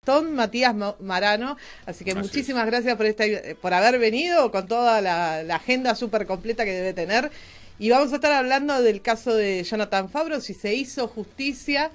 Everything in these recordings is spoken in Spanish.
Gastón Matías Marano, así que Así muchísimas gracias por haber venido con toda la agenda súper completa que debe tener. Y vamos a estar hablando del caso de Jonathan Fabro, si se hizo justicia.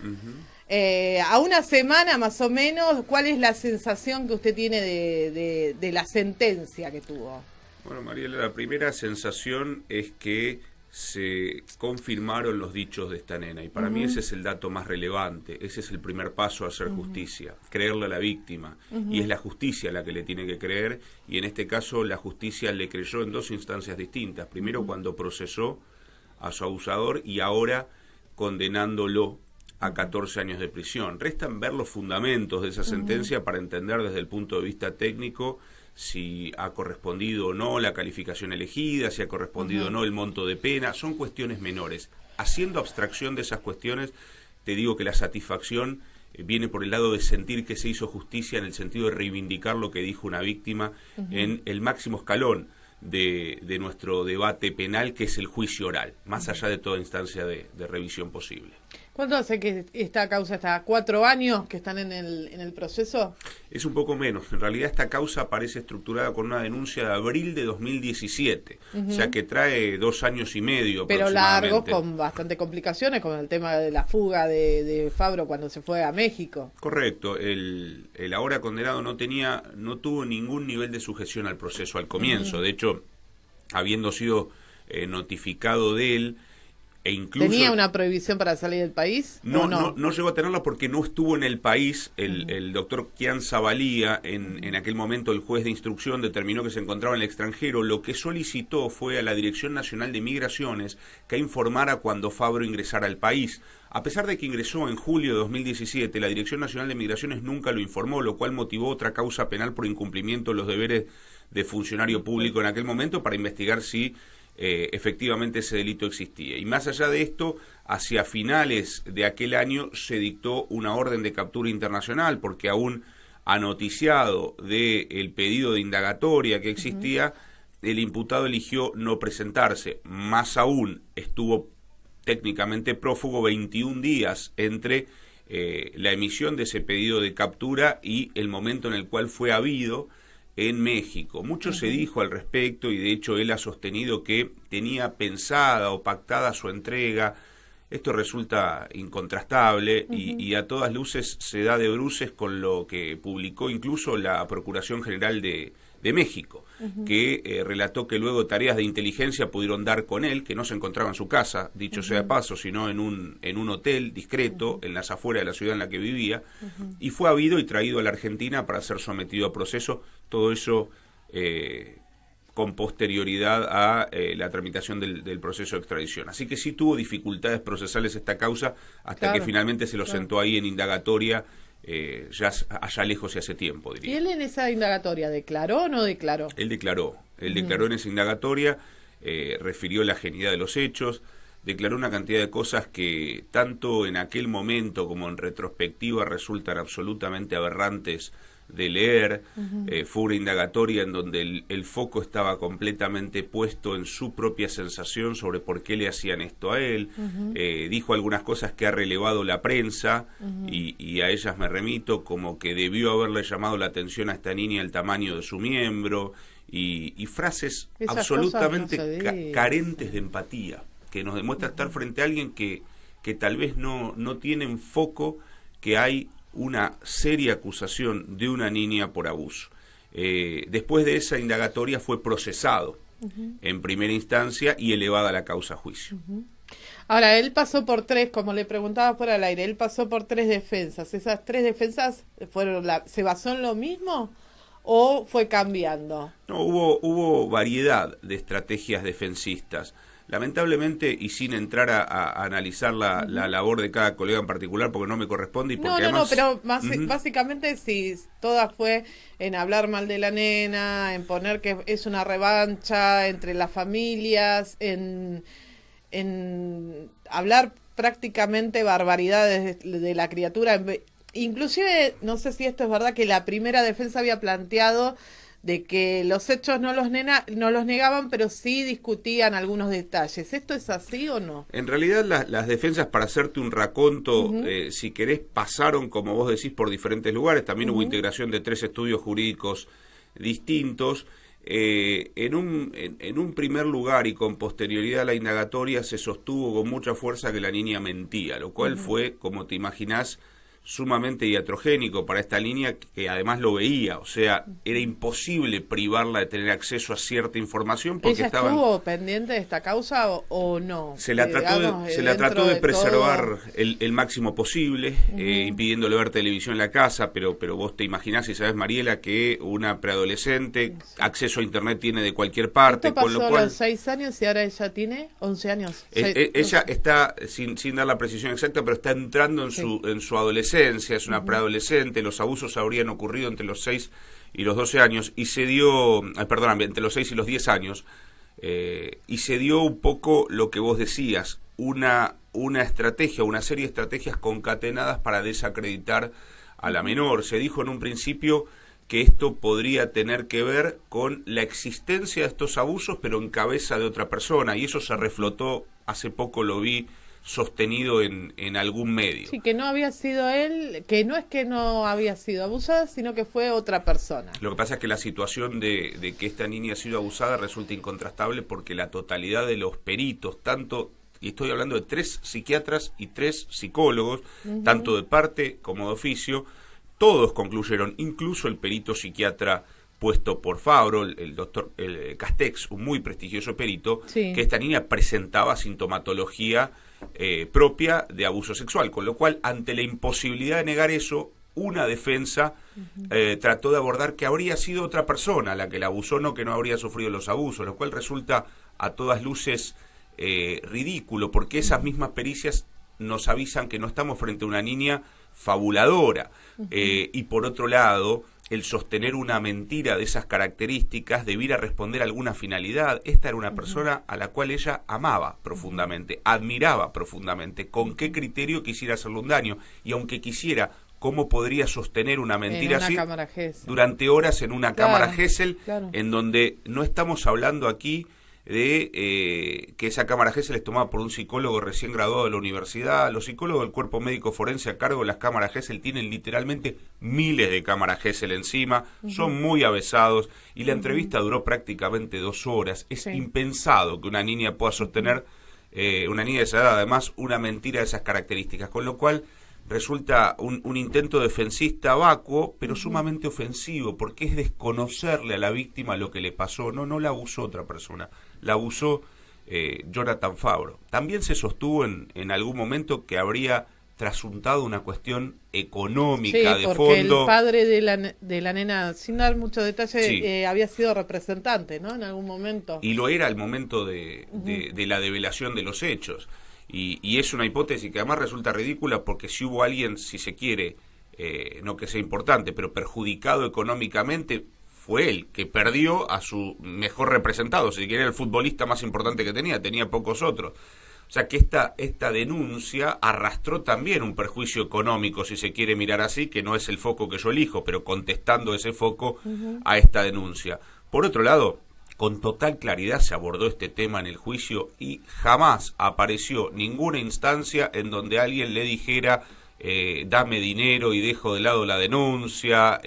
A una semana más o menos, ¿cuál es la sensación que usted tiene de la sentencia que tuvo? Bueno, Mariela, la primera sensación es que se confirmaron los dichos de esta nena, y para mí ese es el dato más relevante. Ese es el primer paso a hacer justicia, creerle a la víctima, y es la justicia la que le tiene que creer, y en este caso la justicia le creyó en dos instancias distintas: primero cuando procesó a su abusador, y ahora condenándolo a 14 años de prisión. Restan ver los fundamentos de esa sentencia para entender desde el punto de vista técnico si ha correspondido o no la calificación elegida, si ha correspondido o no el monto de pena. Son cuestiones menores. Haciendo abstracción de esas cuestiones, te digo que la satisfacción viene por el lado de sentir que se hizo justicia, en el sentido de reivindicar lo que dijo una víctima en el máximo escalón de nuestro debate penal, que es el juicio oral, más allá de toda instancia de revisión posible. ¿Cuánto hace que esta causa está? ¿4 años que están en el proceso? Es un poco menos. En realidad esta causa aparece estructurada con una denuncia de abril de 2017, o sea que trae 2 años y medio pero largos, con bastante complicaciones, con el tema de la fuga de Fabro cuando se fue a México. Correcto. El ahora condenado no tuvo ningún nivel de sujeción al proceso al comienzo. De hecho, habiendo sido notificado de él, e incluso, ¿tenía una prohibición para salir del país? No llegó a tenerla porque no estuvo en el país. El doctor Kian Zavalía, en aquel momento el juez de instrucción, determinó que se encontraba en el extranjero. Lo que solicitó fue a la Dirección Nacional de Migraciones que informara cuando Fabro ingresara al país. A pesar de que ingresó en julio de 2017, la Dirección Nacional de Migraciones nunca lo informó, lo cual motivó otra causa penal por incumplimiento de los deberes de funcionario público en aquel momento, para investigar si efectivamente ese delito existía. Y más allá de esto, hacia finales de aquel año se dictó una orden de captura internacional, porque aún anoticiado del pedido de indagatoria que existía, el imputado eligió no presentarse. Más aún, estuvo técnicamente prófugo 21 días entre la emisión de ese pedido de captura y el momento en el cual fue habido en México. Mucho se dijo al respecto, y de hecho él ha sostenido que tenía pensada o pactada su entrega. Esto resulta incontrastable y a todas luces se da de bruces con lo que publicó incluso la Procuración General de México, que relató que luego tareas de inteligencia pudieron dar con él, que no se encontraba en su casa, dicho sea de paso, sino en un hotel discreto en las afueras de la ciudad en la que vivía, y fue habido y traído a la Argentina para ser sometido a proceso. Todo eso con posterioridad a la tramitación del proceso de extradición. Así que sí tuvo dificultades procesales esta causa, hasta que finalmente se lo sentó ahí en indagatoria, ya allá lejos y hace tiempo, diría. ¿Y él en esa indagatoria declaró o no declaró? Él declaró en esa indagatoria, refirió la genialidad de los hechos, declaró una cantidad de cosas que tanto en aquel momento como en retrospectiva resultan absolutamente aberrantes de leer. Fue una indagatoria en donde el foco estaba completamente puesto en su propia sensación sobre por qué le hacían esto a él. Dijo algunas cosas que ha relevado la prensa, y a ellas me remito, como que debió haberle llamado la atención a esta niña el tamaño de su miembro, y frases esas absolutamente carentes de empatía, que nos demuestra estar frente a alguien que tal vez no tiene en foco que hay una seria acusación de una niña por abuso. Después de esa indagatoria fue procesado en primera instancia y elevada la causa a juicio. Ahora, él pasó por 3, como le preguntaba fuera al aire, él pasó por 3 defensas. ¿Esas 3 defensas se basó en lo mismo o fue cambiando? No, hubo variedad de estrategias defensistas. Lamentablemente, y sin entrar a analizar la labor de cada colega en particular, porque no me corresponde, y porque además... pero básicamente sí, toda fue en hablar mal de la nena, en poner que es una revancha entre las familias, en hablar prácticamente barbaridades de la criatura. Inclusive, no sé si esto es verdad, que la primera defensa había planteado de que los hechos no los negaban, pero sí discutían algunos detalles. ¿Esto es así o no? En realidad las defensas, para hacerte un raconto, si querés, pasaron, como vos decís, por diferentes lugares. También hubo integración de 3 estudios jurídicos distintos. En un primer lugar y con posterioridad a la indagatoria se sostuvo con mucha fuerza que la niña mentía, lo cual fue, como te imaginás, sumamente iatrogénico para esta niña, que además lo veía, o sea, era imposible privarla de tener acceso a cierta información porque ¿Ella estuvo pendiente de esta causa o no? Se la trató de preservar el máximo posible, impidiéndole ver televisión en la casa, pero vos te imaginás y sabés, Mariela, que una preadolescente acceso a internet tiene de cualquier parte. Esto pasó con lo cual, a los 6 años y ahora ella tiene 11 años. Ella está, sin dar la precisión exacta, pero está entrando en su adolescencia, es una preadolescente, los abusos habrían ocurrido entre los 6 y los 12 años, y se dio, perdón, entre los 6 y los 10 años, y se dio un poco lo que vos decías, una estrategia, una serie de estrategias concatenadas para desacreditar a la menor. Se dijo en un principio que esto podría tener que ver con la existencia de estos abusos, pero en cabeza de otra persona, y eso se reflotó, hace poco lo vi sostenido en algún medio. Sí, que no había sido él, que no es que no había sido abusada, sino que fue otra persona. Lo que pasa es que la situación de que esta niña ha sido abusada resulta incontrastable porque la totalidad de los peritos, tanto, y estoy hablando de 3 psiquiatras y 3 psicólogos, tanto de parte como de oficio, todos concluyeron, incluso el perito psiquiatra puesto por Fabro, el doctor Castex, un muy prestigioso perito, que esta niña presentaba sintomatología propia de abuso sexual, con lo cual, ante la imposibilidad de negar eso, una defensa trató de abordar que habría sido otra persona la que la abusó, no que no habría sufrido los abusos, lo cual resulta a todas luces ridículo, porque esas mismas pericias nos avisan que no estamos frente a una niña fabuladora, y por otro lado, el sostener una mentira de esas características debiera responder a alguna finalidad. Esta era una persona a la cual ella amaba profundamente, admiraba profundamente. ¿Con qué criterio quisiera hacerle un daño? Y aunque quisiera, ¿cómo podría sostener una mentira así durante horas en una cámara Gesell, en donde no estamos hablando aquí de que esa cámara Gesell es tomada por un psicólogo recién graduado de la universidad? Los psicólogos del cuerpo médico forense a cargo de las cámaras Gesell tienen literalmente miles de cámaras Gesell encima, son muy avesados, y la entrevista duró prácticamente 2 horas. Es impensado que una niña pueda sostener, una niña de esa edad además, una mentira de esas características, con lo cual resulta un intento defensista vacuo, pero sumamente ofensivo, porque es desconocerle a la víctima lo que le pasó. No la abusó otra persona, la abusó Jonathan Fabro. También se sostuvo en algún momento que habría trasuntado una cuestión económica de fondo. Sí, porque el padre de la nena, sin dar mucho detalle, había sido representante, ¿no? En algún momento. Y lo era al momento de la develación de los hechos. Y es una hipótesis que además resulta ridícula, porque si hubo alguien, si se quiere, no que sea importante, pero perjudicado económicamente, fue él, que perdió a su mejor representado, si quiere el futbolista más importante que tenía pocos otros. O sea que esta denuncia arrastró también un perjuicio económico, si se quiere mirar así, que no es el foco que yo elijo, pero contestando ese foco a esta denuncia. Por otro lado, con total claridad se abordó este tema en el juicio y jamás apareció ninguna instancia en donde alguien le dijera dame dinero y dejo de lado la denuncia,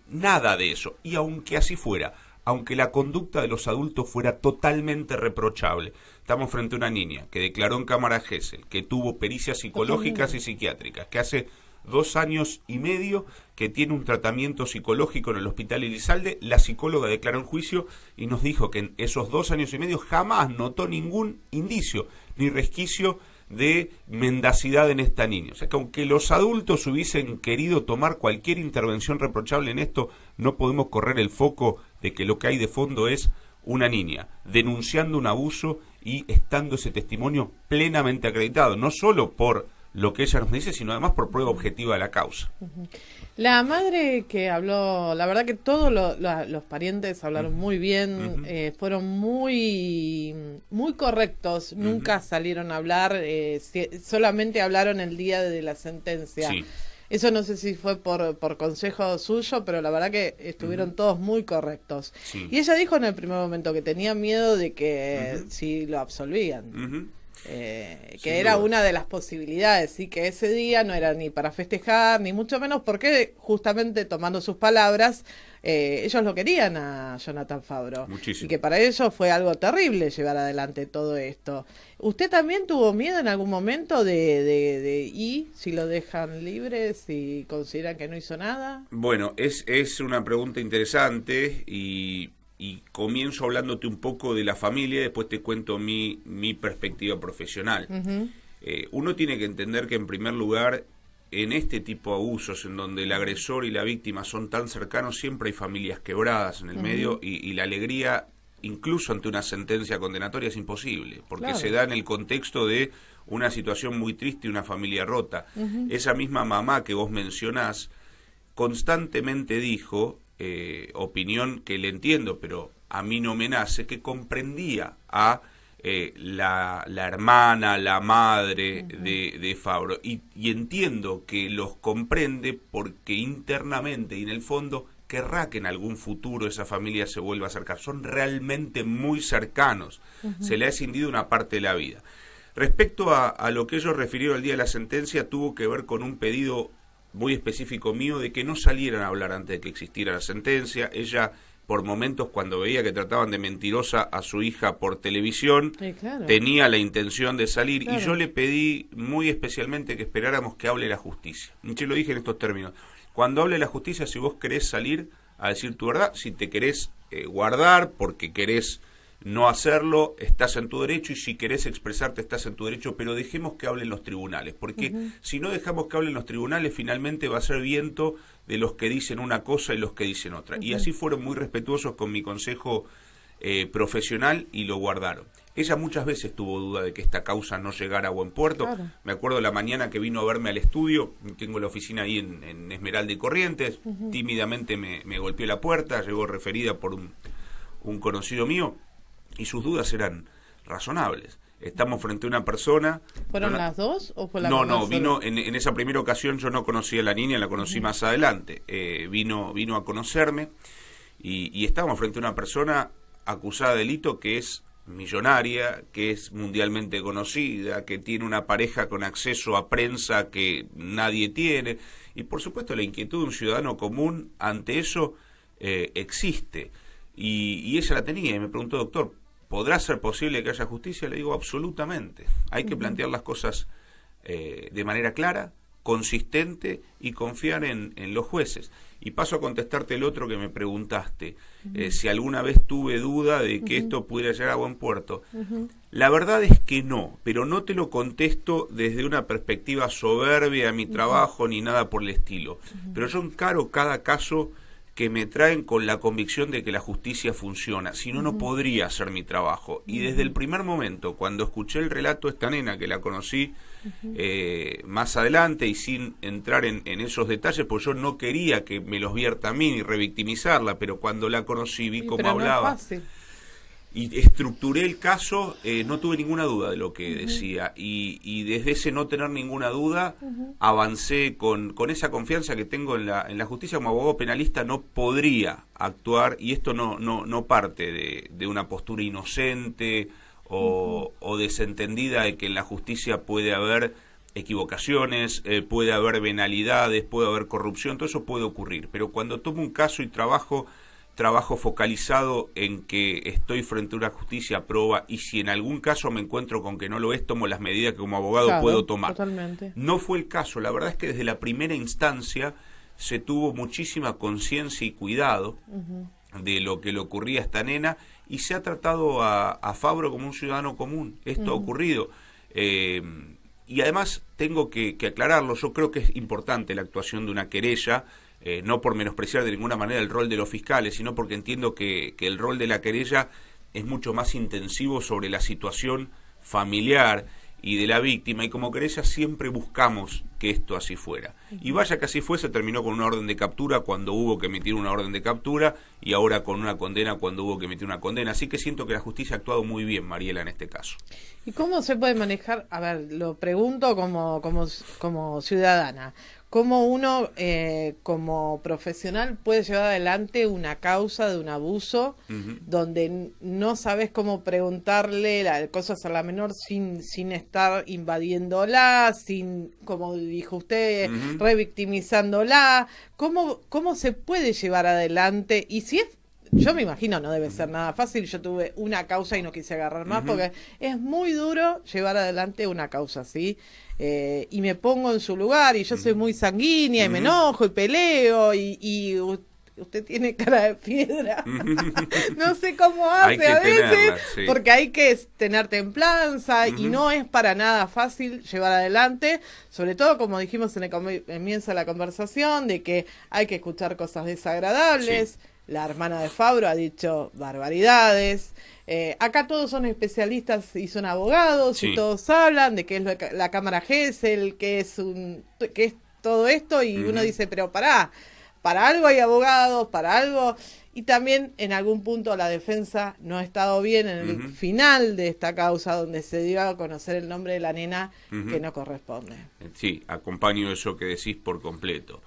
nada de eso. Y aunque así fuera, aunque la conducta de los adultos fuera totalmente reprochable, estamos frente a una niña que declaró en cámara Gesell, que tuvo pericias psicológicas y psiquiátricas, que hace 2 años y medio que tiene un tratamiento psicológico en el hospital Elizalde. La psicóloga declaró en juicio y nos dijo que en esos 2 años y medio jamás notó ningún indicio ni resquicio de mendacidad en esta niña. O sea que aunque los adultos hubiesen querido tomar cualquier intervención reprochable en esto, no podemos correr el foco de que lo que hay de fondo es una niña denunciando un abuso y estando ese testimonio plenamente acreditado, no solo por lo que ella nos dice, sino además por prueba objetiva de la causa. La madre que habló, la verdad que todos los parientes hablaron muy bien, fueron muy correctos, nunca salieron a hablar, solamente hablaron el día de la sentencia. Eso no sé si fue por consejo suyo, pero la verdad que estuvieron todos muy correctos. Sí. Y ella dijo en el primer momento que tenía miedo de que si lo absolvían. Que Sin era duda. una de las posibilidades, y que ese día no era ni para festejar, ni mucho menos porque, justamente tomando sus palabras, ellos lo querían a Jonathan Fabro. Muchísimo. Y que para ellos fue algo terrible llevar adelante todo esto. ¿Usted también tuvo miedo en algún momento y si lo dejan libre, si consideran que no hizo nada? Bueno, es una pregunta interesante y comienzo hablándote un poco de la familia y después te cuento mi perspectiva profesional. Uno tiene que entender que, en primer lugar, en este tipo de abusos en donde el agresor y la víctima son tan cercanos, siempre hay familias quebradas en el medio y la alegría, incluso ante una sentencia condenatoria, es imposible, porque Claro. se da en el contexto de una situación muy triste y una familia rota. Esa misma mamá que vos mencionás constantemente dijo, opinión que le entiendo, pero a mí no me nace, que comprendía a la hermana, la madre de Fabro, y entiendo que los comprende porque internamente y en el fondo querrá que en algún futuro esa familia se vuelva a acercar. Son realmente muy cercanos, se le ha escindido una parte de la vida. Respecto a lo que ellos refirieron el día de la sentencia, tuvo que ver con un pedido muy específico mío de que no salieran a hablar antes de que existiera la sentencia. Ella, por momentos, cuando veía que trataban de mentirosa a su hija por televisión, Sí, claro. tenía la intención de salir, Claro. y yo le pedí muy especialmente que esperáramos que hable la justicia. Y yo lo dije en estos términos: cuando hable la justicia, si vos querés salir a decir tu verdad, si te querés guardar porque querés no hacerlo, estás en tu derecho, y si querés expresarte, estás en tu derecho, pero dejemos que hablen los tribunales, porque si no dejamos que hablen los tribunales, finalmente va a ser viento de los que dicen una cosa y los que dicen otra. Y así fueron muy respetuosos con mi consejo profesional y lo guardaron. Ella muchas veces tuvo duda de que esta causa no llegara a buen puerto. Claro. Me acuerdo la mañana que vino a verme al estudio, tengo la oficina ahí en Esmeralda y Corrientes, tímidamente me golpeó la puerta, llegó referida por un conocido mío, y sus dudas eran razonables. Estamos frente a una persona... ¿Fueron las dos o fue la No, mamá no, sola? vino en esa primera ocasión. Yo no conocí a la niña, la conocí más adelante. Vino a conocerme y estábamos frente a una persona acusada de delito que es millonaria, que es mundialmente conocida, que tiene una pareja con acceso a prensa que nadie tiene, y por supuesto la inquietud de un ciudadano común ante eso existe, y ella la tenía, y me preguntó: doctor, ¿podrá ser posible que haya justicia? Le digo: absolutamente. Hay que plantear las cosas de manera clara, consistente, y confiar en los jueces. Y paso a contestarte el otro que me preguntaste, si alguna vez tuve duda de que esto pudiera llegar a buen puerto. La verdad es que no, pero no te lo contesto desde una perspectiva soberbia a mi trabajo ni nada por el estilo. Pero yo encaro cada caso que me traen con la convicción de que la justicia funciona, si no, no podría hacer mi trabajo. Y desde el primer momento, cuando escuché el relato de esta nena, que la conocí más adelante y sin entrar en esos detalles, pues yo no quería que me los vierta a mí ni revictimizarla, pero cuando la conocí, vi cómo Pero hablaba. No es fácil. Y estructuré el caso, no tuve ninguna duda de lo que decía, y desde ese no tener ninguna duda, avancé con esa confianza que tengo en la justicia. Como abogado penalista no podría actuar, y esto no parte de una postura inocente o desentendida de que en la justicia puede haber equivocaciones, puede haber venalidades, puede haber corrupción, todo eso puede ocurrir, pero cuando tomo un caso y trabajo focalizado en que estoy frente a una justicia proba, y si en algún caso me encuentro con que no lo es, tomo las medidas que como abogado Claro, puedo tomar. totalmente. No fue el caso. La verdad es que desde la primera instancia se tuvo muchísima conciencia y cuidado de lo que le ocurría a esta nena, y se ha tratado a Fabro como un ciudadano común. Esto ha ocurrido. Y además tengo que aclararlo, yo creo que es importante la actuación de una querella, no por menospreciar de ninguna manera el rol de los fiscales, sino porque entiendo que el rol de la querella es mucho más intensivo sobre la situación familiar y de la víctima, y como querella siempre buscamos que esto así fuera. Y vaya que así fue, se terminó con una orden de captura cuando hubo que emitir una orden de captura, y ahora con una condena cuando hubo que emitir una condena. Así que siento que la justicia ha actuado muy bien, Mariela, en este caso. ¿Y cómo se puede manejar? A ver, lo pregunto como ciudadana. cómo uno como profesional puede llevar adelante una causa de un abuso donde no sabes cómo preguntarle cosas a la menor sin estar invadiéndola, sin, como dijo usted, revictimizándola. ¿Cómo se puede llevar adelante? Y si es, yo me imagino, no debe ser nada fácil. Yo tuve una causa y no quise agarrar más porque es muy duro llevar adelante una causa así. Y me pongo en su lugar y yo soy muy sanguínea y me enojo y peleo y usted tiene cara de piedra. No sé cómo hace a veces, sí. Porque hay que tener templanza y no es para nada fácil llevar adelante, sobre todo como dijimos en el comienzo de la conversación, de que hay que escuchar cosas desagradables. Sí. La hermana de Fabro ha dicho barbaridades. Acá todos son especialistas y son abogados, sí. Y todos hablan de qué es la cámara Gesell, qué es todo esto, y uno dice, pero para algo hay abogados, para algo. Y también en algún punto la defensa no ha estado bien en el final de esta causa, donde se dio a conocer el nombre de la nena que no corresponde. Sí, acompaño eso que decís por completo.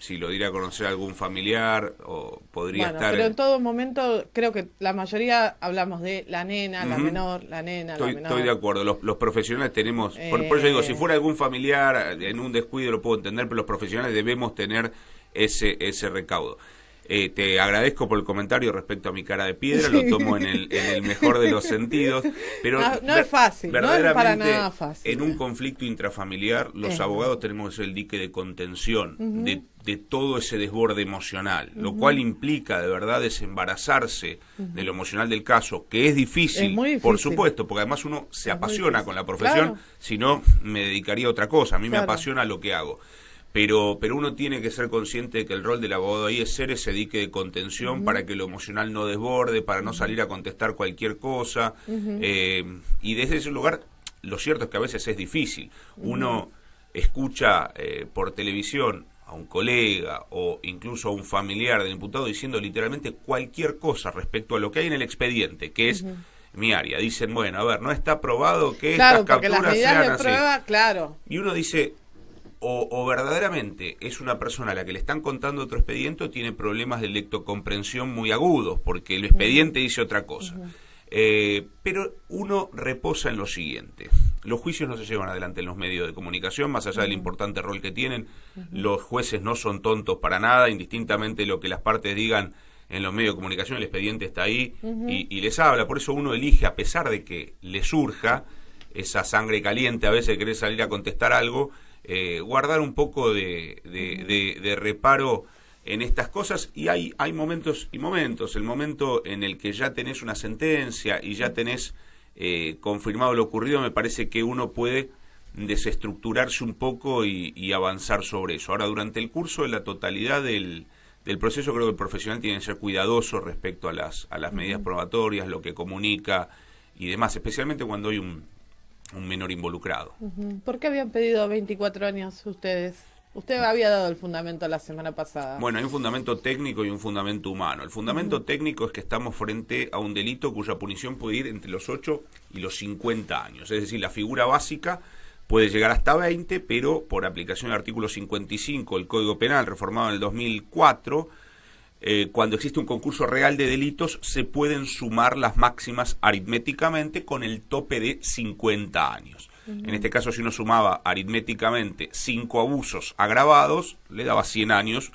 Si lo diera a conocer algún familiar, o podría estar... Pero en todo momento, creo que la mayoría hablamos de la nena, la menor, la nena, la menor. Estoy de acuerdo, los profesionales tenemos... Por eso digo, si fuera algún familiar en un descuido lo puedo entender, pero los profesionales debemos tener ese recaudo. Te agradezco por el comentario respecto a mi cara de piedra, lo tomo en el mejor de los sentidos, pero no es fácil, no es para nada fácil. En un conflicto intrafamiliar, los abogados tenemos que ser el dique de contención de todo ese desborde emocional, lo cual implica de verdad desembarazarse de lo emocional del caso, que es difícil, por supuesto, porque además uno se apasiona con la profesión, si no me dedicaría a otra cosa, a mí me apasiona lo que hago. Pero uno tiene que ser consciente de que el rol del abogado ahí es ser ese dique de contención para que lo emocional no desborde, para no salir a contestar cualquier cosa. Y desde ese lugar, lo cierto es que a veces es difícil. Uno escucha por televisión a un colega o incluso a un familiar del imputado diciendo literalmente cualquier cosa respecto a lo que hay en el expediente, que es... mi área. Dicen, bueno, a ver, no está probado que estas capturas sean así. Prueba, claro. Y uno dice... O verdaderamente es una persona a la que le están contando otro expediente o tiene problemas de lectocomprensión muy agudos, porque el expediente dice otra cosa. Pero uno reposa en lo siguiente. Los juicios no se llevan adelante en los medios de comunicación, más allá del importante rol que tienen. Los jueces no son tontos para nada, indistintamente de lo que las partes digan en los medios de comunicación, el expediente está ahí y les habla. Por eso uno elige, a pesar de que le surja esa sangre caliente, a veces querer salir a contestar algo, guardar un poco de reparo en estas cosas, y hay momentos y momentos. El momento en el que ya tenés una sentencia y ya tenés confirmado lo ocurrido, me parece que uno puede desestructurarse un poco y avanzar sobre eso. Ahora, durante el curso de la totalidad del proceso, creo que el profesional tiene que ser cuidadoso respecto a las medidas probatorias, lo que comunica y demás, especialmente cuando hay un menor involucrado. ¿Por qué habían pedido 24 años ustedes? Usted había dado el fundamento la semana pasada. Bueno, hay un fundamento técnico y un fundamento humano. El fundamento técnico es que estamos frente a un delito cuya punición puede ir entre los 8 y los 50 años. Es decir, la figura básica puede llegar hasta 20, pero por aplicación del artículo 55 del Código Penal, reformado en el 2004, cuando existe un concurso real de delitos, se pueden sumar las máximas aritméticamente con el tope de 50 años. En este caso, si uno sumaba aritméticamente 5 abusos agravados, le daba 100 años,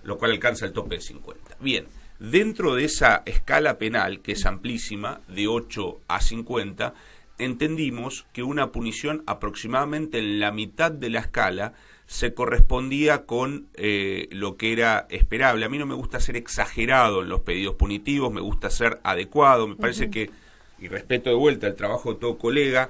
lo cual alcanza el tope de 50. Bien, dentro de esa escala penal, que es amplísima, de 8 a 50, entendimos que una punición aproximadamente en la mitad de la escala se correspondía con lo que era esperable. A mí no me gusta ser exagerado en los pedidos punitivos, me gusta ser adecuado. Me parece que, y respeto de vuelta el trabajo de todo colega,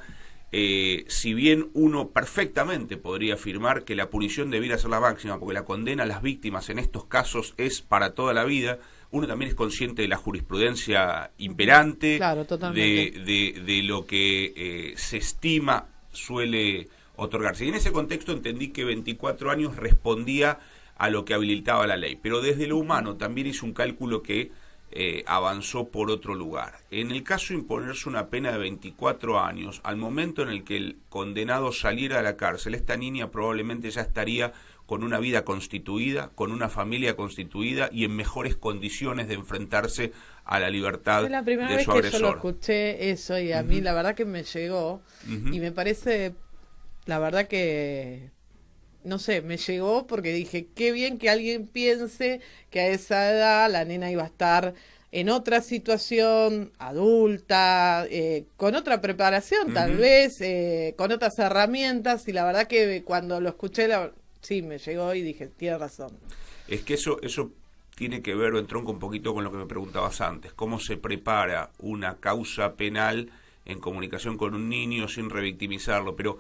si bien uno perfectamente podría afirmar que la punición debiera ser la máxima, porque la condena a las víctimas en estos casos es para toda la vida, uno también es consciente de la jurisprudencia imperante, claro, de lo que se estima suele otorgarse. Y en ese contexto entendí que 24 años respondía a lo que habilitaba la ley. Pero desde lo humano también hice un cálculo que avanzó por otro lugar. En el caso de imponerse una pena de 24 años, al momento en el que el condenado saliera de la cárcel, esta niña probablemente ya estaría con una vida constituida, con una familia constituida y en mejores condiciones de enfrentarse a la libertad de su agresor. Es la primera vez que yo lo escuché eso y a mí la verdad que me llegó y me parece, la verdad que, no sé, me llegó porque dije, qué bien que alguien piense que a esa edad la nena iba a estar en otra situación, adulta, con otra preparación tal vez, con otras herramientas, y la verdad que cuando lo escuché, sí, me llegó y dije, tiene razón. Es que eso tiene que ver, o entronca un poquito con lo que me preguntabas antes, cómo se prepara una causa penal en comunicación con un niño sin revictimizarlo, pero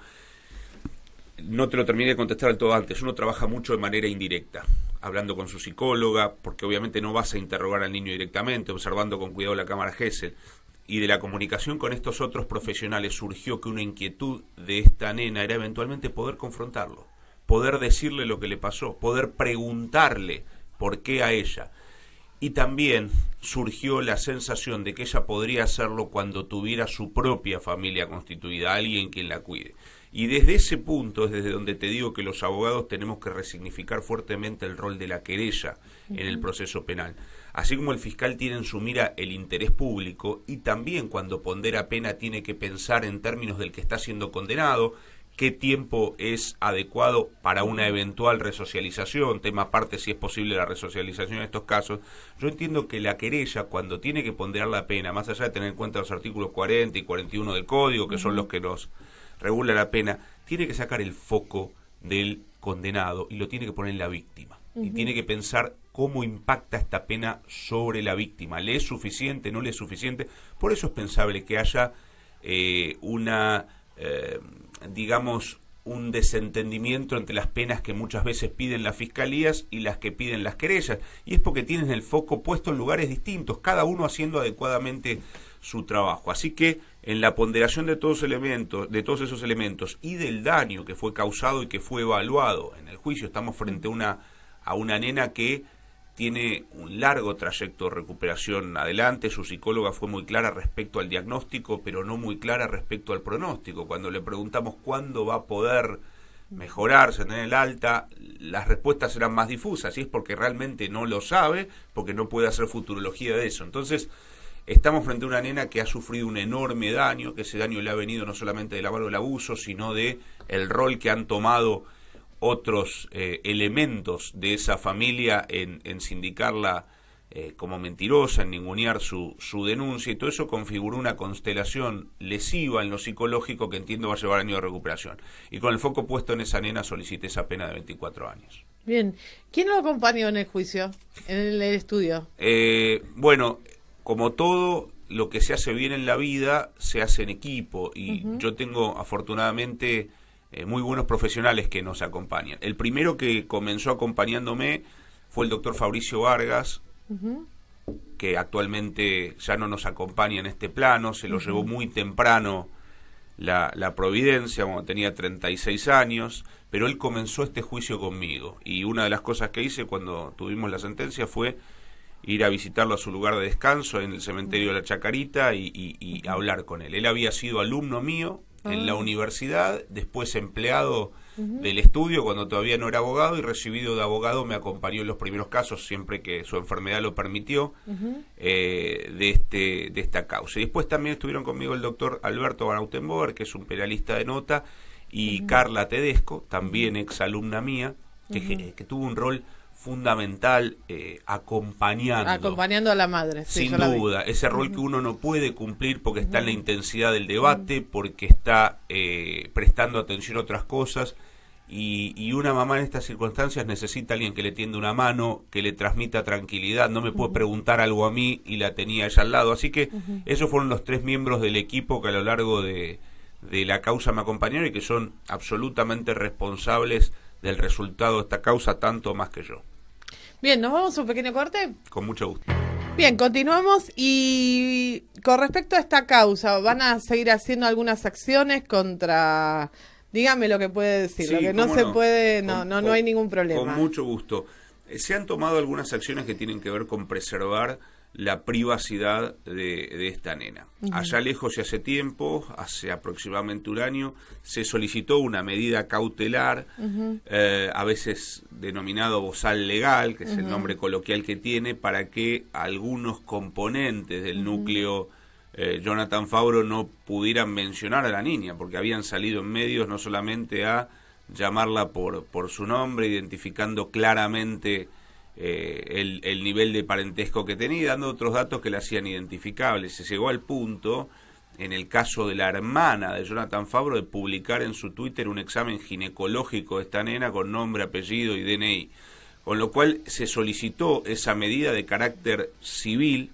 no te lo terminé de contestar del todo antes. Uno trabaja mucho de manera indirecta, hablando con su psicóloga, porque obviamente no vas a interrogar al niño directamente, observando con cuidado la cámara Gesell. Y de la comunicación con estos otros profesionales surgió que una inquietud de esta nena era eventualmente poder confrontarlo, poder decirle lo que le pasó, poder preguntarle por qué a ella. Y también surgió la sensación de que ella podría hacerlo cuando tuviera su propia familia constituida, alguien quien la cuide. Y desde ese punto es desde donde te digo que los abogados tenemos que resignificar fuertemente el rol de la querella en el proceso penal. Así como el fiscal tiene en su mira el interés público, y también cuando pondera pena tiene que pensar en términos del que está siendo condenado, qué tiempo es adecuado para una eventual resocialización, tema aparte si es posible la resocialización en estos casos. Yo entiendo que la querella, cuando tiene que ponderar la pena, más allá de tener en cuenta los artículos 40 y 41 del Código, que son los que nos regula la pena, tiene que sacar el foco del condenado y lo tiene que poner en la víctima. Y tiene que pensar cómo impacta esta pena sobre la víctima. ¿Le es suficiente? ¿No le es suficiente? Por eso es pensable que haya digamos, un desentendimiento entre las penas que muchas veces piden las fiscalías y las que piden las querellas. Y es porque tienen el foco puesto en lugares distintos, cada uno haciendo adecuadamente su trabajo. Así que en la ponderación de todos esos elementos y del daño que fue causado y que fue evaluado en el juicio, estamos frente a una nena que tiene un largo trayecto de recuperación adelante. Su psicóloga fue muy clara respecto al diagnóstico, pero no muy clara respecto al pronóstico. Cuando le preguntamos cuándo va a poder mejorarse, tener el alta, las respuestas eran más difusas, y es porque realmente no lo sabe, porque no puede hacer futurología de eso. Entonces, estamos frente a una nena que ha sufrido un enorme daño, que ese daño le ha venido no solamente de la mano del abuso, sino de el rol que han tomado otros elementos de esa familia en sindicarla como mentirosa, en ningunear su denuncia, y todo eso configuró una constelación lesiva en lo psicológico que entiendo va a llevar años de recuperación. Y con el foco puesto en esa nena solicité esa pena de 24 años. Bien. ¿Quién lo acompañó en el juicio, en el estudio? Bueno, como todo lo que se hace bien en la vida, se hace en equipo, y yo tengo afortunadamente muy buenos profesionales que nos acompañan. El primero que comenzó acompañándome fue el doctor Fabricio Vargas, que actualmente ya no nos acompaña en este plano. Se lo llevó muy temprano la providencia, cuando tenía 36 años, pero él comenzó este juicio conmigo, y una de las cosas que hice cuando tuvimos la sentencia fue ir a visitarlo a su lugar de descanso en el cementerio de la Chacarita y hablar con él. Él había sido alumno mío en la universidad, después empleado del estudio cuando todavía no era abogado, y recibido de abogado me acompañó en los primeros casos, siempre que su enfermedad lo permitió, de esta causa. Y después también estuvieron conmigo el doctor Alberto Van Autenboer, que es un penalista de nota, y Carla Tedesco, también exalumna mía, que tuvo un rol fundamental acompañando a la madre, sí, sin duda, ese rol que uno no puede cumplir porque está en la intensidad del debate, porque está prestando atención a otras cosas, y una mamá en estas circunstancias necesita a alguien que le tienda una mano, que le transmita tranquilidad. No me puede preguntar algo a mí y la tenía ella al lado, así que esos fueron los 3 miembros del equipo que a lo largo de la causa me acompañaron y que son absolutamente responsables del resultado de esta causa, tanto más que yo. Bien, ¿nos vamos a un pequeño corte? Con mucho gusto. Bien, continuamos, y con respecto a esta causa, ¿van a seguir haciendo algunas acciones contra...? Dígame lo que puede decir, Sí, lo que no se puede, no hay ningún problema. Con mucho gusto. Se han tomado algunas acciones que tienen que ver con preservar la privacidad de esta nena. Allá lejos y hace tiempo, hace aproximadamente un año, se solicitó una medida cautelar, a veces denominado bozal legal, que es el nombre coloquial que tiene, para que algunos componentes del núcleo Jonathan Fabro no pudieran mencionar a la niña, porque habían salido en medios no solamente a llamarla por su nombre, identificando claramente el nivel de parentesco que tenía y dando otros datos que la hacían identificable. Se llegó al punto, en el caso de la hermana de Jonathan Fabro, de publicar en su Twitter un examen ginecológico de esta nena con nombre, apellido y DNI, con lo cual se solicitó esa medida de carácter civil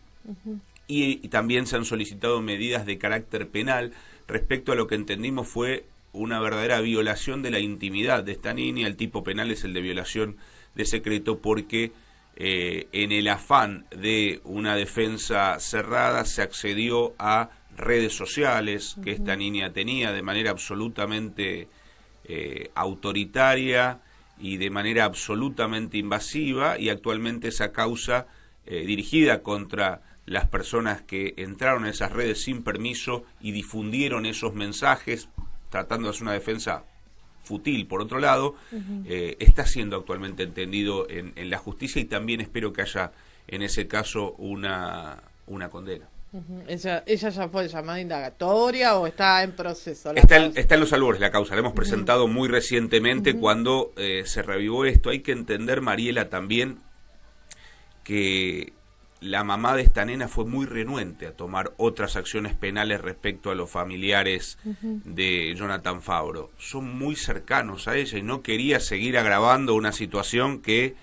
y también se han solicitado medidas de carácter penal respecto a lo que entendimos fue una verdadera violación de la intimidad de esta niña. El tipo penal es el de violación de secreto, porque en el afán de una defensa cerrada se accedió a redes sociales que esta niña tenía de manera absolutamente autoritaria y de manera absolutamente invasiva, y actualmente esa causa dirigida contra las personas que entraron a esas redes sin permiso y difundieron esos mensajes tratando de hacer una defensa fútil, por otro lado, está siendo actualmente entendido en la justicia, y también espero que haya en ese caso una condena. ¿Ella ya fue llamada indagatoria o está en proceso? Está en los albores la causa, la hemos presentado muy recientemente cuando se revivó esto. Hay que entender, Mariela, también que la mamá de esta nena fue muy renuente a tomar otras acciones penales respecto a los familiares de Jonathan Fabro. Son muy cercanos a ella y no quería seguir agravando una situación que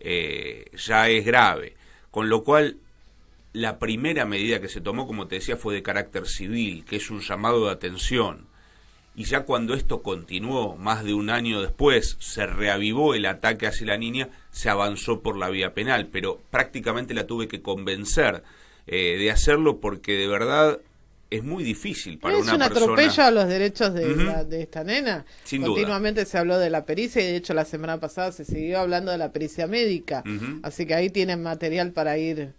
ya es grave. Con lo cual, la primera medida que se tomó, como te decía, fue de carácter civil, que es un llamado de atención. Y ya cuando esto continuó, más de un año después, se reavivó el ataque hacia la niña, se avanzó por la vía penal, pero prácticamente la tuve que convencer de hacerlo, porque de verdad es muy difícil para una persona. ¿Es un atropello a los derechos de esta nena? Sin Continuamente duda. Se habló de la pericia, y de hecho la semana pasada se siguió hablando de la pericia médica, así que ahí tienen material para ir...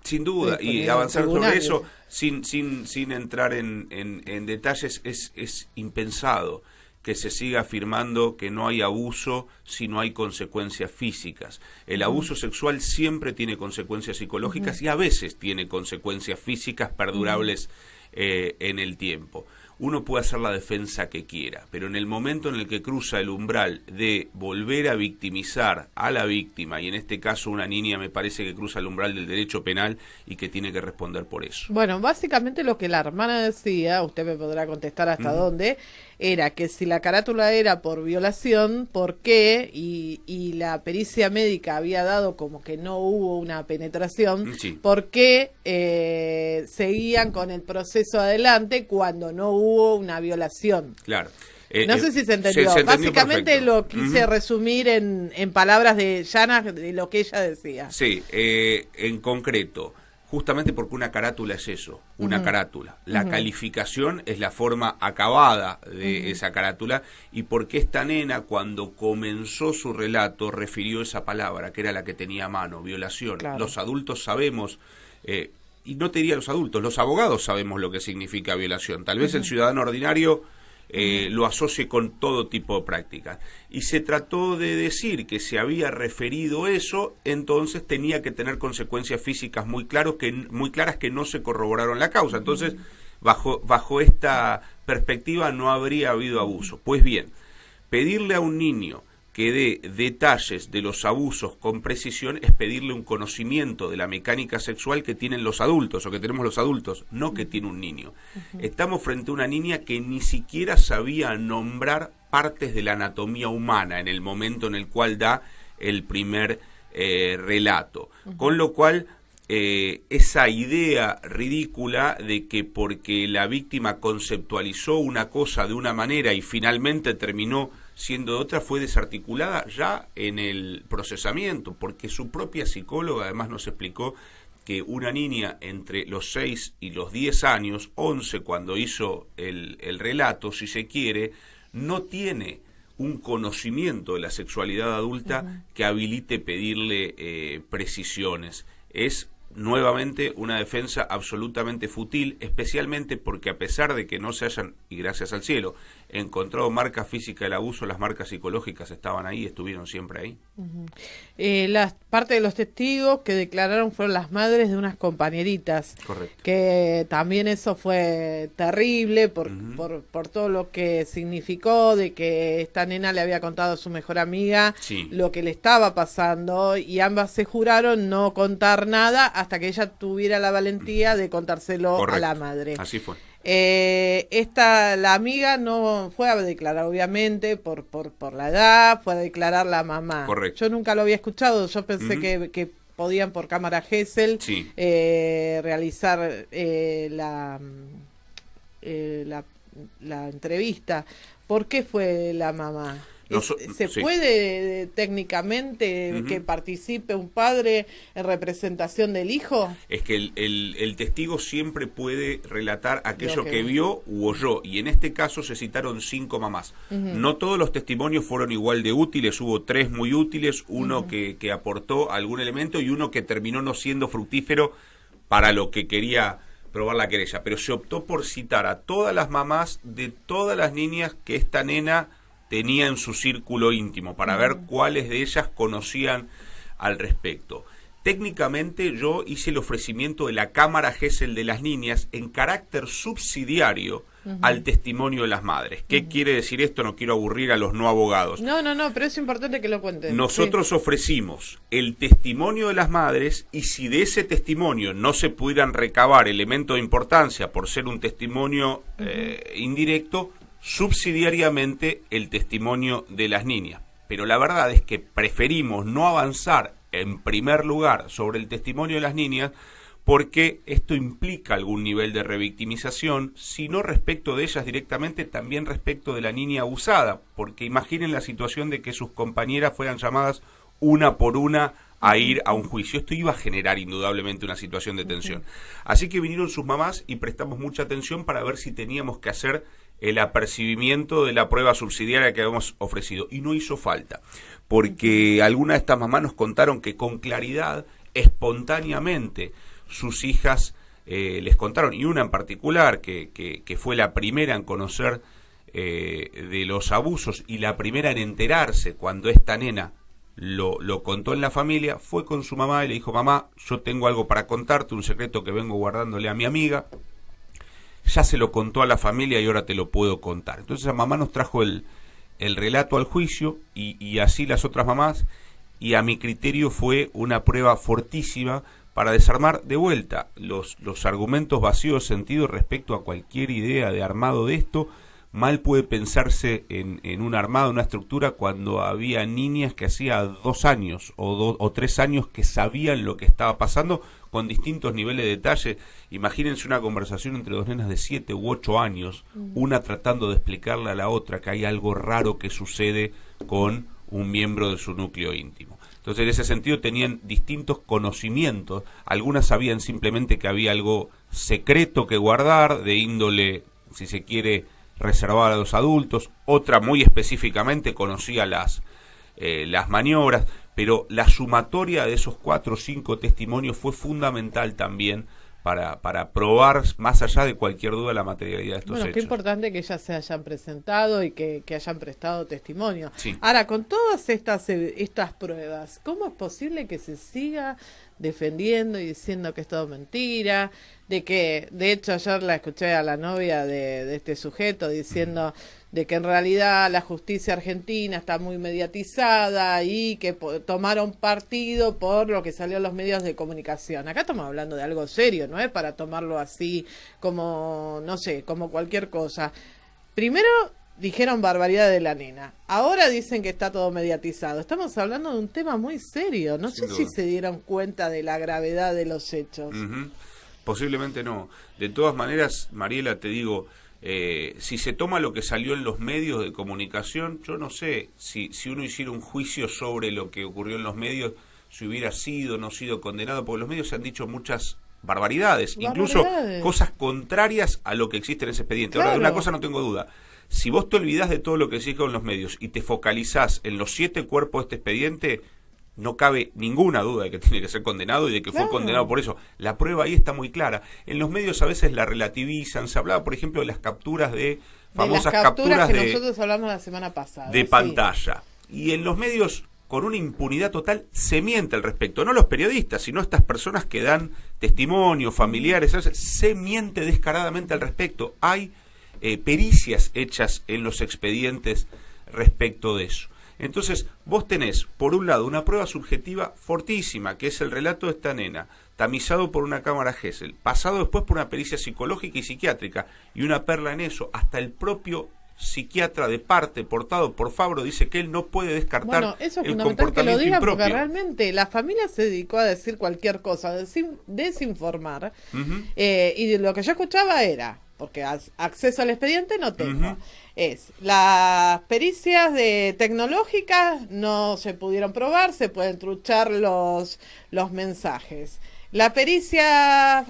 Sin duda, y avanzar sobre eso sin entrar en detalles. Es impensado que se siga afirmando que no hay abuso si no hay consecuencias físicas. El abuso sexual siempre tiene consecuencias psicológicas y a veces tiene consecuencias físicas perdurables en el tiempo. Uno puede hacer la defensa que quiera, pero en el momento en el que cruza el umbral de volver a victimizar a la víctima, y en este caso una niña, me parece que cruza el umbral del derecho penal y que tiene que responder por eso. Bueno, básicamente lo que la hermana decía, usted me podrá contestar hasta dónde, era que si la carátula era por violación, ¿por qué? Y la pericia médica había dado como que no hubo una penetración, ¿por qué seguían con el proceso adelante cuando no hubo una violación? Claro. No sé si se entendió. Básicamente perfecto. Lo quise resumir en palabras de llanas de lo que ella decía. Sí, en concreto, justamente porque una carátula es eso, una carátula. La calificación es la forma acabada de esa carátula, y porque esta nena, cuando comenzó su relato, refirió esa palabra, que era la que tenía a mano, violación. Claro. Los adultos sabemos... y no te diría los adultos, los abogados sabemos lo que significa violación. Tal vez el ciudadano ordinario lo asocie con todo tipo de prácticas. Y se trató de decir que se había referido eso, entonces tenía que tener consecuencias físicas muy claras que no se corroboraron la causa. Entonces, bajo esta perspectiva no habría habido abuso. Pues bien, pedirle a un niño que dé detalles de los abusos con precisión es pedirle un conocimiento de la mecánica sexual que tienen los adultos, o que tenemos los adultos, no que tiene un niño. Estamos frente a una niña que ni siquiera sabía nombrar partes de la anatomía humana en el momento en el cual da el primer relato. Con lo cual, esa idea ridícula de que porque la víctima conceptualizó una cosa de una manera y finalmente terminó siendo otra, fue desarticulada ya en el procesamiento, porque su propia psicóloga además nos explicó que una niña entre los 6 y los 10 años, 11 cuando hizo el relato, si se quiere, no tiene un conocimiento de la sexualidad adulta que habilite pedirle precisiones. Es nuevamente una defensa absolutamente fútil, especialmente porque a pesar de que no se hayan, y gracias al cielo, encontrado marcas físicas del abuso, las marcas psicológicas estaban ahí, estuvieron siempre ahí. La parte de los testigos que declararon fueron las madres de unas compañeritas. Correcto. Que también eso fue terrible por todo lo que significó, de que esta nena le había contado a su mejor amiga lo que le estaba pasando, y ambas se juraron no contar nada hasta que ella tuviera la valentía de contárselo a la madre. Así fue. La amiga no fue a declarar, obviamente, por la edad, fue a declarar la mamá. Correcto. Yo nunca lo había escuchado, yo pensé que podían por cámara Gesell realizar la entrevista. ¿Por qué fue la mamá? ¿Se puede técnicamente que participe un padre en representación del hijo? Es que el testigo siempre puede relatar aquello que vio u oyó, y en este caso se citaron 5 mamás. No todos los testimonios fueron igual de útiles, hubo 3 muy útiles, uno que aportó algún elemento y uno que terminó no siendo fructífero para lo que quería probar la querella, pero se optó por citar a todas las mamás de todas las niñas que esta nena tenía en su círculo íntimo, para ver cuáles de ellas conocían al respecto. Técnicamente yo hice el ofrecimiento de la cámara Gesell de las niñas en carácter subsidiario al testimonio de las madres. ¿Qué quiere decir esto? No quiero aburrir a los no abogados. No, pero es importante que lo cuenten. Nosotros ofrecimos el testimonio de las madres, y si de ese testimonio no se pudieran recabar elementos de importancia por ser un testimonio indirecto, subsidiariamente el testimonio de las niñas. Pero la verdad es que preferimos no avanzar en primer lugar sobre el testimonio de las niñas, porque esto implica algún nivel de revictimización, si no respecto de ellas directamente, también respecto de la niña abusada, porque imaginen la situación de que sus compañeras fueran llamadas una por una a ir a un juicio. Esto iba a generar indudablemente una situación de tensión. Así que vinieron sus mamás y prestamos mucha atención para ver si teníamos que hacer el apercibimiento de la prueba subsidiaria que habíamos ofrecido. Y no hizo falta, porque algunas de estas mamás nos contaron que con claridad, espontáneamente, sus hijas les contaron, y una en particular, que fue la primera en conocer de los abusos y la primera en enterarse cuando esta nena lo contó en la familia, fue con su mamá y le dijo: mamá, yo tengo algo para contarte, un secreto que vengo guardándole a mi amiga, ya se lo contó a la familia y ahora te lo puedo contar. Entonces la mamá nos trajo el relato al juicio, y así las otras mamás, y a mi criterio fue una prueba fortísima para desarmar de vuelta los argumentos vacíos de sentido respecto a cualquier idea de armado de esto. Mal puede pensarse en un armado, una estructura, cuando había niñas que hacía 2 años o 3 años que sabían lo que estaba pasando, con distintos niveles de detalle. Imagínense una conversación entre 2 nenas de 7 u 8 años, una tratando de explicarle a la otra que hay algo raro que sucede con un miembro de su núcleo íntimo. Entonces, en ese sentido, tenían distintos conocimientos. Algunas sabían simplemente que había algo secreto que guardar, de índole, si se quiere, reservada a los adultos. Otra muy específicamente conocía las maniobras, pero la sumatoria de esos 4 o 5 testimonios fue fundamental también para probar, más allá de cualquier duda, la materialidad de estos hechos. Qué importante que ellas se hayan presentado y que hayan prestado testimonio. Sí. Ahora, con todas estas pruebas, ¿cómo es posible que se siga defendiendo y diciendo que es todo mentira? De hecho, ayer la escuché a la novia de este sujeto diciendo de que en realidad la justicia argentina está muy mediatizada y que tomaron partido por lo que salió en los medios de comunicación. Acá estamos hablando de algo serio, no es para tomarlo así como, no sé, como cualquier cosa. Primero dijeron barbaridad de la nena, ahora dicen que está todo mediatizado. Estamos hablando de un tema muy serio, no sé si se dieron cuenta de la gravedad de los hechos. Posiblemente no. De todas maneras, Mariela, te digo, si se toma lo que salió en los medios de comunicación, yo no sé si uno hiciera un juicio sobre lo que ocurrió en los medios, si hubiera sido o no sido condenado, porque los medios se han dicho muchas barbaridades, incluso cosas contrarias a lo que existe en ese expediente. Claro. Ahora, de una cosa no tengo duda: Si vos te olvidás de todo lo que decís con los medios y te focalizás en los 7 cuerpos de este expediente, no cabe ninguna duda de que tiene que ser condenado y de que fue condenado por eso. La prueba ahí está muy clara. En los medios a veces la relativizan. Se hablaba, por ejemplo, de las capturas famosas capturas que nosotros hablamos la semana pasada. De pantalla. Y en los medios, con una impunidad total, se miente al respecto. No los periodistas, sino estas personas que dan testimonio, familiares, se miente descaradamente al respecto. Hay pericias hechas en los expedientes respecto de eso. Entonces, vos tenés, por un lado, una prueba subjetiva fortísima, que es el relato de esta nena, tamizado por una cámara Gesell, pasado después por una pericia psicológica y psiquiátrica, y una perla en eso, hasta el propio psiquiatra de parte, portado por Fabro, dice que él no puede descartar eso es el fundamental comportamiento que lo digan, impropio. porque realmente la familia se dedicó a decir cualquier cosa, desinformar, y lo que yo escuchaba era, porque acceso al expediente no tengo, las pericias tecnológicas no se pudieron probar, se pueden truchar los mensajes. La pericia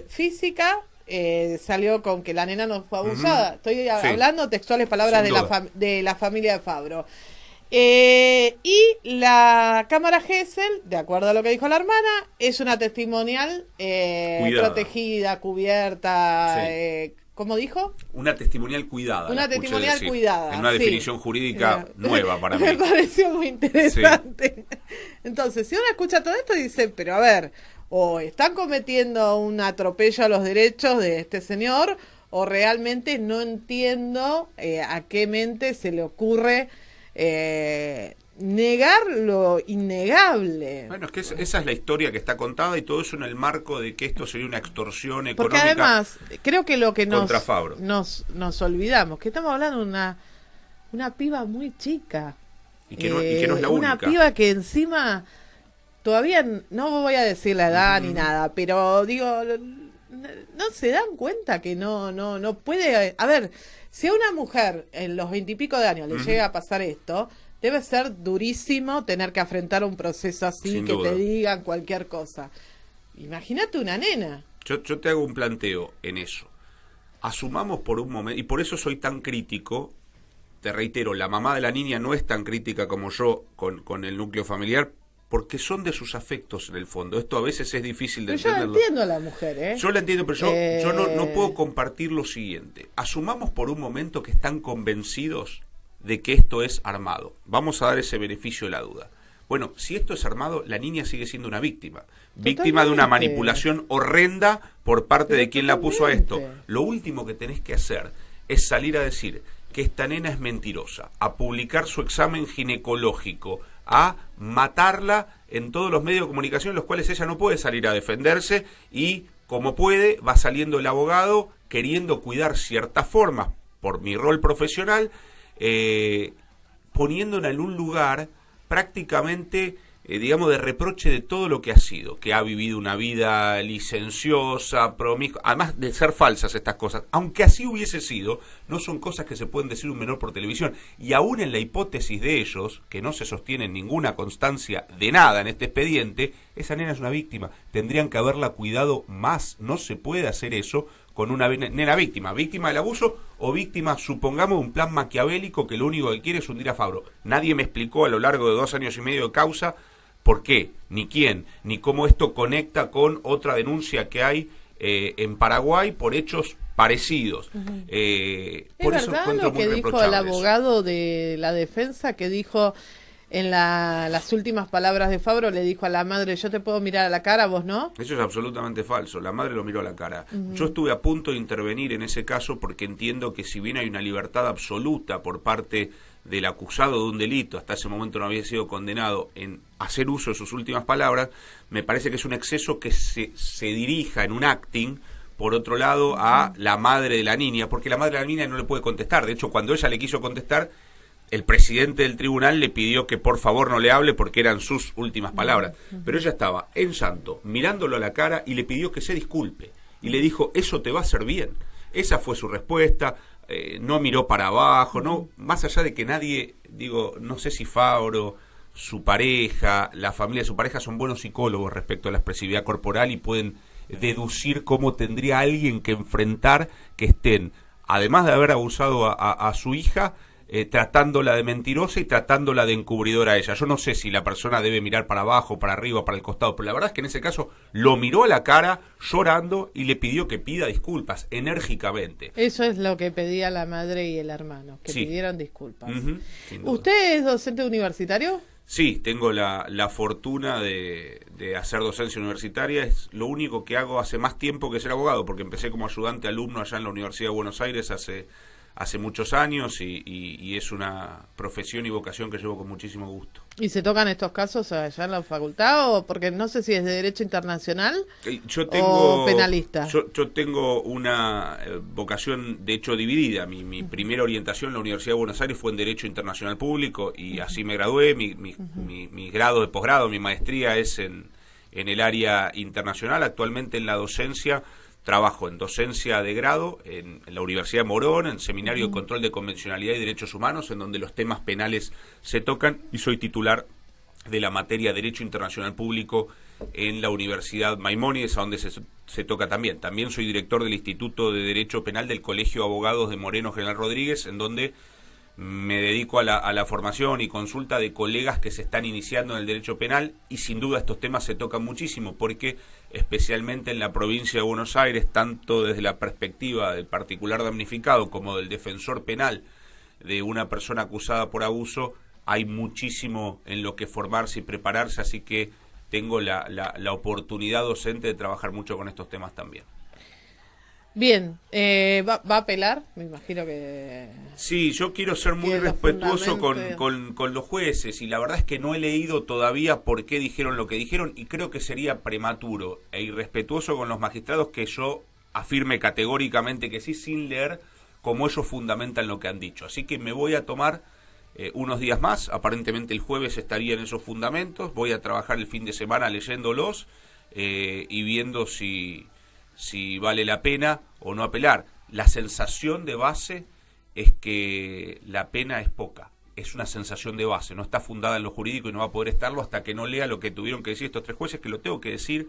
física salió con que la nena no fue abusada. Estoy hablando textuales palabras de la familia de Fabro. Y la cámara Gesell, de acuerdo a lo que dijo la hermana, es una testimonial protegida, cubierta, ¿cómo dijo? Una testimonial cuidada. Una testimonial cuidada. En una definición jurídica nueva para mí. Me pareció muy interesante. Sí. Entonces, si uno escucha todo esto, dice, pero a ver, o están cometiendo un atropello a los derechos de este señor, o realmente no entiendo a qué mente se le ocurre negar lo innegable. Bueno, es que esa es la historia que está contada y todo eso en el marco de que esto sería una extorsión económica. Porque además, creo que lo que nos olvidamos, que estamos hablando de una piba muy chica. Y que no es la única. Una piba que encima, todavía no voy a decir la edad ni nada, pero digo, no se dan cuenta que no puede. A ver, si a una mujer en los 20 y pico de años le llega a pasar esto, debe ser durísimo tener que afrontar un proceso así, sin duda, te digan cualquier cosa. Imagínate una nena. Yo te hago un planteo en eso. Asumamos por un momento, y por eso soy tan crítico, te reitero, la mamá de la niña no es tan crítica como yo con el núcleo familiar, porque son de sus afectos en el fondo. Esto a veces es difícil de entenderlo. Yo entiendo a la mujer, ¿eh? Yo la entiendo, pero yo no puedo compartir lo siguiente. Asumamos por un momento que están convencidos de que esto es armado. Vamos a dar ese beneficio de la duda. Bueno, si esto es armado, la niña sigue siendo una víctima. Totalmente. Víctima de una manipulación horrenda por parte de quien la puso a esto. Lo último que tenés que hacer es salir a decir que esta nena es mentirosa, a publicar su examen ginecológico, a matarla en todos los medios de comunicación en los cuales ella no puede salir a defenderse y, como puede, va saliendo el abogado queriendo cuidar ciertas formas por mi rol profesional, poniéndola en un lugar prácticamente, digamos, de reproche de todo lo que ha sido, que ha vivido una vida licenciosa, promiscua, además de ser falsas estas cosas, aunque así hubiese sido, no son cosas que se pueden decir un menor por televisión, y aún en la hipótesis de ellos, que no se sostiene ninguna constancia de nada en este expediente, esa nena es una víctima, tendrían que haberla cuidado más, no se puede hacer eso con una nena víctima del abuso o víctima, supongamos, de un plan maquiavélico que lo único que quiere es hundir a Fabro. Nadie me explicó a lo largo de 2 años y medio de causa por qué, ni quién, ni cómo esto conecta con otra denuncia que hay en Paraguay por hechos parecidos. ¿Es verdad lo que dijo el abogado de la defensa, que dijo en las últimas palabras de Fabro, le dijo a la madre, yo te puedo mirar a la cara, vos no? Eso es absolutamente falso, la madre lo miró a la cara. Yo estuve a punto de intervenir en ese caso porque entiendo que si bien hay una libertad absoluta por parte del acusado de un delito, hasta ese momento no había sido condenado, en hacer uso de sus últimas palabras, me parece que es un exceso que se dirija en un acting, por otro lado, a la madre de la niña, porque la madre de la niña no le puede contestar. De hecho, cuando ella le quiso contestar, el presidente del tribunal le pidió que por favor no le hable porque eran sus últimas palabras. Pero ella estaba en llanto, mirándolo a la cara, y le pidió que se disculpe. Y le dijo, eso te va a hacer bien. Esa fue su respuesta. No miró para abajo, no, más allá de que nadie, digo, no sé si Fabro, su pareja, la familia de su pareja son buenos psicólogos respecto a la expresividad corporal y pueden deducir cómo tendría alguien que enfrentar que estén además de haber abusado a su hija, tratándola de mentirosa y tratándola de encubridora a ella. Yo no sé si la persona debe mirar para abajo, para arriba, para el costado, pero la verdad es que en ese caso lo miró a la cara llorando y le pidió que pida disculpas enérgicamente. Eso es lo que pedía la madre y el hermano, que Sí. pidieran disculpas. Sin duda. ¿Usted es docente universitario? Sí, tengo la fortuna de hacer docencia universitaria. Es lo único que hago hace más tiempo que ser abogado, porque empecé como ayudante alumno allá en la Universidad de Buenos Aires hace muchos años y es una profesión y vocación que llevo con muchísimo gusto. ¿Y se tocan estos casos allá en la facultad? O porque no sé si es de Derecho Internacional o penalista. Yo tengo una vocación, de hecho, dividida. Mi primera orientación en la Universidad de Buenos Aires fue en Derecho Internacional Público y así me gradué. Mi grado de posgrado, mi maestría es en el área internacional. Actualmente en la docencia trabajo en docencia de grado en la Universidad de Morón, en Seminario de Control de Convencionalidad y Derechos Humanos, en donde los temas penales se tocan, y soy titular de la materia Derecho Internacional Público en la Universidad Maimónides, a donde se toca también. También soy director del Instituto de Derecho Penal del Colegio de Abogados de Moreno General Rodríguez, en donde me dedico a la formación y consulta de colegas que se están iniciando en el derecho penal, y sin duda estos temas se tocan muchísimo porque especialmente en la provincia de Buenos Aires, tanto desde la perspectiva del particular damnificado como del defensor penal de una persona acusada por abuso, hay muchísimo en lo que formarse y prepararse, así que tengo la oportunidad docente de trabajar mucho con estos temas también. Bien, ¿va a apelar? Me imagino que... Sí, yo quiero ser muy respetuoso con los jueces, y la verdad es que no he leído todavía por qué dijeron lo que dijeron, y creo que sería prematuro e irrespetuoso con los magistrados que yo afirme categóricamente que sí, sin leer cómo ellos fundamentan lo que han dicho. Así que me voy a tomar unos días más, aparentemente el jueves estaría en esos fundamentos, voy a trabajar el fin de semana leyéndolos y viendo si vale la pena o no apelar. La sensación de base es que la pena es poca, es una sensación de base, no está fundada en lo jurídico y no va a poder estarlo hasta que no lea lo que tuvieron que decir estos tres jueces, que lo tengo que decir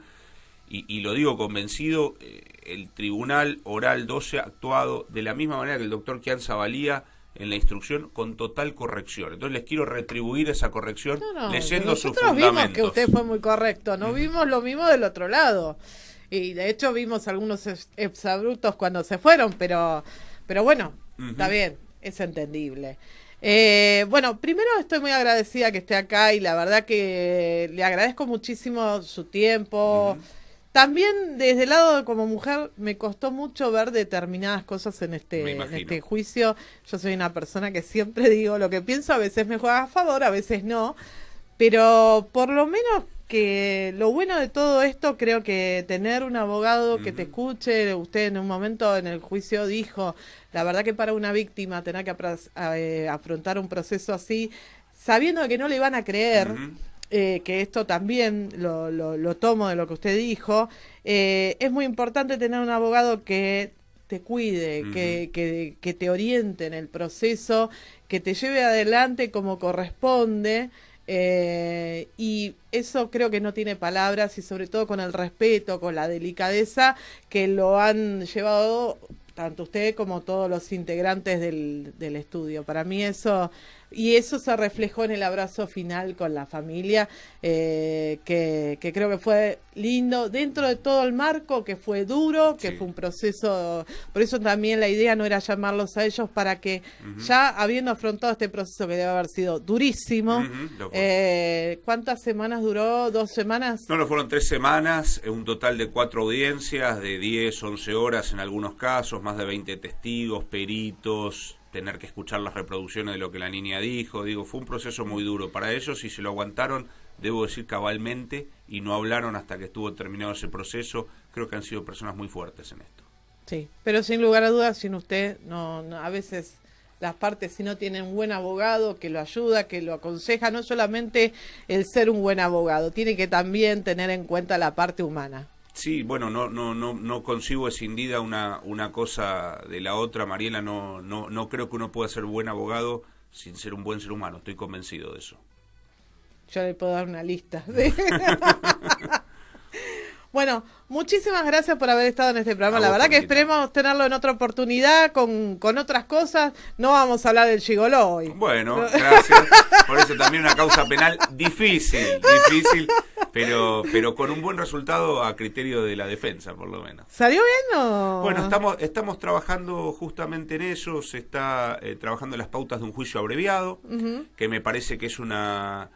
y lo digo convencido. El Tribunal Oral 12 ha actuado de la misma manera que el doctor Kian Zabalía en la instrucción, con total corrección. Entonces les quiero retribuir esa corrección leyendo sus fundamentos. Nosotros vimos que usted fue muy correcto, no vimos lo mismo del otro lado. Y de hecho vimos algunos exabruptos cuando se fueron, pero bueno, está bien, es entendible. Bueno, primero estoy muy agradecida que esté acá y la verdad que le agradezco muchísimo su tiempo. También desde el lado de como mujer me costó mucho ver determinadas cosas en este juicio. Yo soy una persona que siempre digo lo que pienso, a veces me juega a favor, a veces no, pero por lo menos que lo bueno de todo esto, creo que tener un abogado que te escuche. Usted en un momento en el juicio dijo, la verdad que para una víctima tener que afrontar un proceso así, sabiendo que no le iban a creer, que esto también lo tomo de lo que usted dijo, es muy importante tener un abogado que te cuide, que te oriente en el proceso, que te lleve adelante como corresponde. Y eso creo que no tiene palabras, y sobre todo con el respeto, con la delicadeza que lo han llevado tanto usted como todos los integrantes del estudio. Para mí eso se reflejó en el abrazo final con la familia, que creo que fue lindo dentro de todo el marco, que fue duro, que fue un proceso. Por eso también la idea no era llamarlos a ellos, para que ya habiendo afrontado este proceso que debe haber sido durísimo, ¿cuántas semanas duró? ¿2 semanas? No, fueron 3 semanas, un total de 4 audiencias de 10, 11 horas en algunos casos, más de 20 testigos, peritos, tener que escuchar las reproducciones de lo que la niña dijo. Fue un proceso muy duro para ellos, y se lo aguantaron, debo decir, cabalmente, y no hablaron hasta que estuvo terminado ese proceso. Creo que han sido personas muy fuertes en esto. Sí, pero sin lugar a dudas, sin usted, no, a veces las partes, si no tienen un buen abogado que lo ayuda, que lo aconseja, no solamente el ser un buen abogado, tiene que también tener en cuenta la parte humana. Sí, bueno, no concibo escindida una cosa de la otra, Mariela. No creo que uno pueda ser buen abogado sin ser un buen ser humano. Estoy convencido de eso. Yo le puedo dar una lista. Bueno, muchísimas gracias por haber estado en este programa. La vos verdad por que invitar. esperemos tenerlo en otra oportunidad con otras cosas. No vamos a hablar del gigoló hoy. Bueno, gracias. Por eso también una causa penal difícil, pero con un buen resultado a criterio de la defensa, por lo menos. ¿Salió bien o...? Bueno, estamos trabajando justamente en eso. Se está trabajando en las pautas de un juicio abreviado, que me parece que es una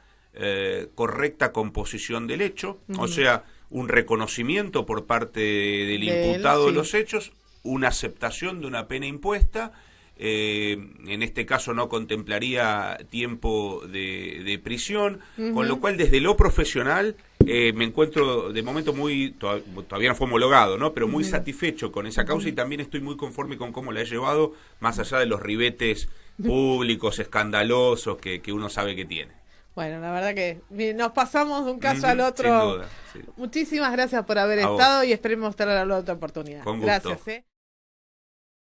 correcta composición del hecho, o sea, un reconocimiento por parte del imputado de los hechos, una aceptación de una pena impuesta. En este caso no contemplaría tiempo de prisión, con lo cual desde lo profesional me encuentro de momento todavía no fue homologado, ¿no? Pero muy satisfecho con esa causa y también estoy muy conforme con cómo la he llevado, más allá de los ribetes públicos, escandalosos que uno sabe que tiene. Bueno, la verdad que nos pasamos de un caso al otro. Sin duda, sí. Muchísimas gracias por haber A estado vos. y esperemos tener la otra oportunidad. Con gusto. Gracias.